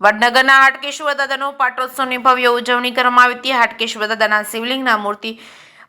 વડનગરના હાટકેશ્વર દાદાનો પાટોત્સવની ભવ્ય ઉજવણી કરવામાં આવી હતી। હાટકેશ્વર દાદાના શિવલિંગના મૂર્તિ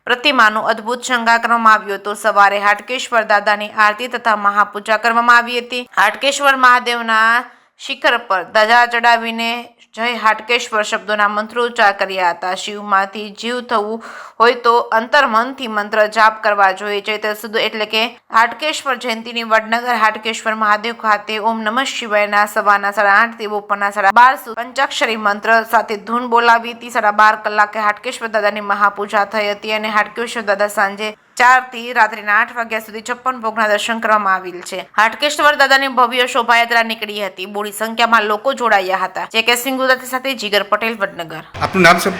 પ્રતિમાનું અદ્ભુત શણગાર કરવામાં આવ્યો હતો। સવારે હાટકેશ્વર દાદાની આરતી તથા મહાપૂજા કરવામાં આવી હતી। હાટકેશ્વર મહાદેવના શિખર પર ધજા ચડાવીને જય હાટકેશ્વર શબ્દોના મંત્રોચ્ચાર કર્યા હતા। શિવમાંથી જીવ થવું હોય તો અંતર્મનથી મંત્ર જાપ કરવા જોઈએ। ચૈત્ર સુદ એટલે કે હાટકેશ્વર જયંતિની વડનગર હાટકેશ્વર મહાદેવ ખાતે ઓમ નમઃ શિવાયના સવારના 8:30 થી બપોરના 12:30 સુધી પંચાક્ષરી મંત્ર સાથે ધૂન બોલાવી હતી। 12:30 કલાકે હાટકેશ્વર દાદાની મહાપૂજા થઈ હતી અને હાટકેશ્વર દાદા સાંજે 4 થી રાત્રિના 8 વાગ્યા સુધી 56 ભોગના દર્શન કરવામાં આવેલ છે। હાટકેશ્વર દાદાની ભવ્ય શોભાયાત્રા નીકળી હતી। બોડી સંખ્યામાં લોકો જોડાયા હતા। જે કે સિંહ ગુજરાતી સાથે જીગર પટેલ, વડનગર। આપનું નામ સર?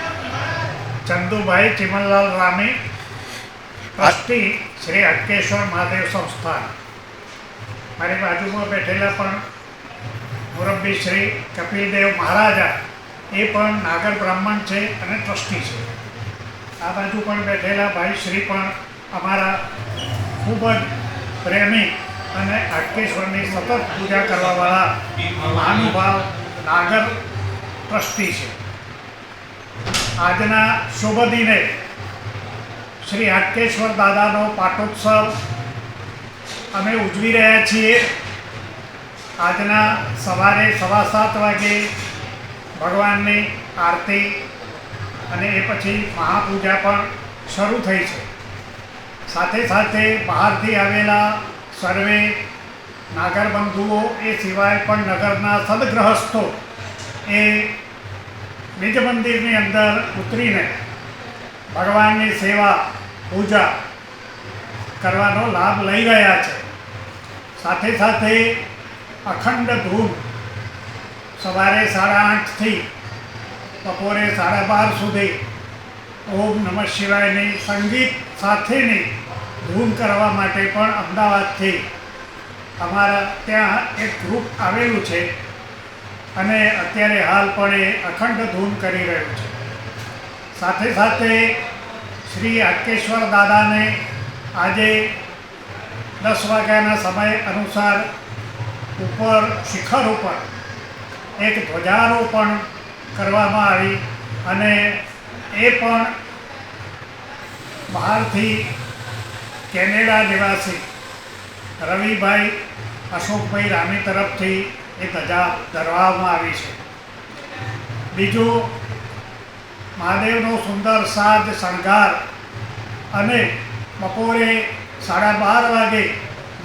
ચંદુભાઈ ચિમનલાલ રામી, ટ્રસ્ટી શ્રી હાટકેશ્વર મહાદેવ સંસ્થાન। મારી બાજુમાં બેઠેલા પણ મુરબ્બી શ્રી કપિલદેવ મહારાજા, એ પણ નાગર બ્રાહ્મણ છે અને ટ્રસ્ટી છે। આ બાજુ પણ બેઠેલા ભાઈ શ્રી પણ અમારા ખૂબ જ પ્રેમી અને હાટકેશ્વરની સતત પૂજા કરવાવાળા મહાનુભાવ નાગર ટ્રસ્ટી છે। આજના શુભ દિને શ્રી હાટકેશ્વર દાદાનો પાટોત્સવ અમે ઉજવી રહ્યા છીએ। આજના સવારે 7:15 વાગે ભગવાનની આરતી અને એ પછી મહાપૂજા પણ શરૂ થઈ છે। સાથે સાથે બહારથી આવેલા સર્વે નાગર બંધુઓ, એ સિવાય પણ નગરના સદગ્રહસ્થો એ નિજ મંદિરની અંદર ઉતરીને ભગવાનની સેવા પૂજા કરવાનો લાભ લઈ રહ્યા છે। સાથે સાથે અખંડ ધૂન સવારે 8:30 થી બપોરે 12:30 સુધી ઓમ નમઃ શિવાયની સંગીત સાથેની ધૂન કરવા માટે પણ અમદાવાદથી અમારા ત્યાં એક ગ્રુપ આવેલું છે અને અત્યારે હાલ પણ એ અખંડ ધૂન કરી રહ્યું છે। સાથે સાથે શ્રી હાટકેશ્વર દાદાને આજે 10 વાગ્યાના સમય અનુસાર ઉપર શિખર ઉપર એક ધ્વજારોપણ કરવામાં આવી અને એ પણ બહારથી કેનેડા નિવાસી રવિભાઈ અશોકભાઈ રામી તરફથી એ ધજા ધરવામાં આવી છે। બીજું, મહાદેવનો સુંદર સાજ શણગાર અને બપોરે 12:30 વાગે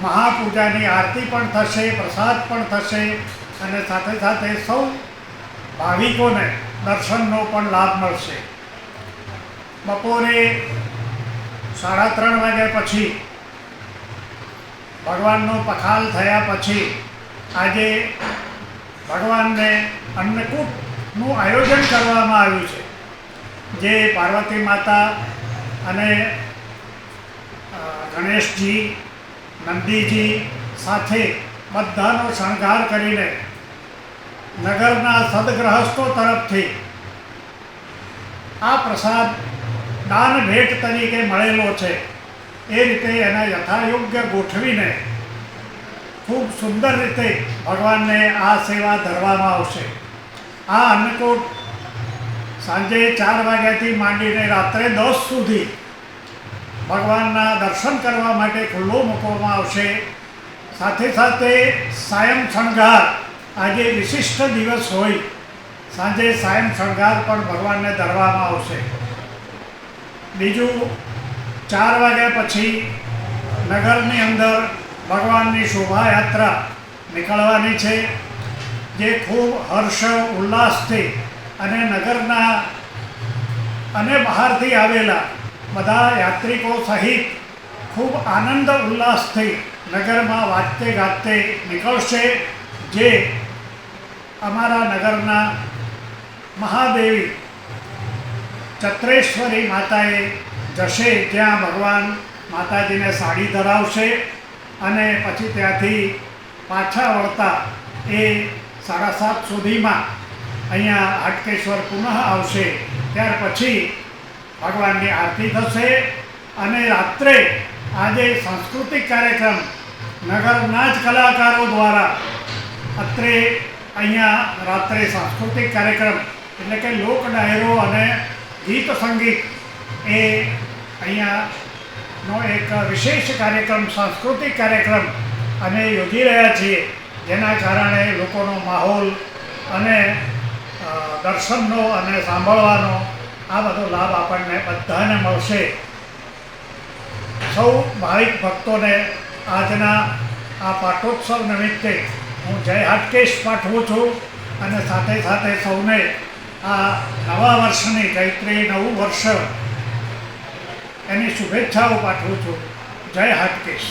મહાપૂજાની આરતી પણ થશે, પ્રસાદ પણ થશે અને સાથે સાથે સૌ ભાવિકોને દર્શનનો પણ લાભ મળશે। બપોરે 3:30 વાગ્યા પછી ભગવાનનો પખાલ થયા પછી આજે ભગવાનને અન્નકૂટનું આયોજન કરવામાં આવ્યું છે, જે પાર્વતી માતા અને ગણેશજી, નંદીજી સાથે બધાનો શણગાર કરીને નગરના સદગ્રહસ્થો તરફથી આ પ્રસાદ દાન ભેટ તરીકે મળેલો છે। એ રીતે એના યથાયોગ્ય ગોઠવીને ખૂબ સુંદર રીતે ભગવાનને આ સેવા ધરવામાં આવશે। આ અન્નકૂટ સાંજે 4 વાગ્યાથી માંડીને રાત્રે 10 સુધી ભગવાનના દર્શન કરવા માટે ખુલ્લો મૂકવામાં આવશે। સાથે સાથે સાયં શણગાર, આજે વિશિષ્ટ દિવસ હોય, સાંજે સાયં શણગાર પણ ભગવાનને ધરવામાં આવશે। બીજું, 4 વાગ્યા પછી નગરની અંદર ભગવાનની શોભાયાત્રા નીકળવાની છે, જે ખૂબ હર્ષ ઉલ્લાસથી અને નગરના અને બહારથી આવેલા બધા યાત્રિકો સહિત ખૂબ આનંદ ઉલ્લાસથી નગરમાં વાજતે ગાજતે નીકળશે। જે અમારા નગરના મહાદેવી ચત્રેશ્વરી માતાએ જશે, જ્યાં ભગવાન માતાજીને સાડી ધરાવશે અને પછી ત્યાંથી પાછા વળતા એ 7:30 સુધીમાં અહીંયા હાટકેશ્વર પુનઃ આવશે। ત્યાર પછી ભગવાનની આરતી થશે અને રાત્રે આજે સાંસ્કૃતિક કાર્યક્રમ નગરના જ કલાકારો દ્વારા અત્રે અહીંયા રાત્રે સાંસ્કૃતિક કાર્યક્રમ એટલે કે લોક ડાયરો અને ગીત સંગીત એ અહીંયાનો એક વિશેષ કાર્યક્રમ સાંસ્કૃતિક કાર્યક્રમ અમે યોજી રહ્યા છીએ, જેના કારણે લોકોનો માહોલ અને દર્શનનો અને સાંભળવાનો આ બધો લાભ આપણને બધાને મળશે. સૌ ભાવિક ભક્તોને આજના આ પાટોત્સવ નિમિત્તે હું જય હાટકેશ પાઠવું છું અને સાથે સાથે સૌને આ નવા વર્ષની ચૈત્રી નવું વર્ષ એની શુભેચ્છાઓ પાઠવું છું. જય હાટકેશ.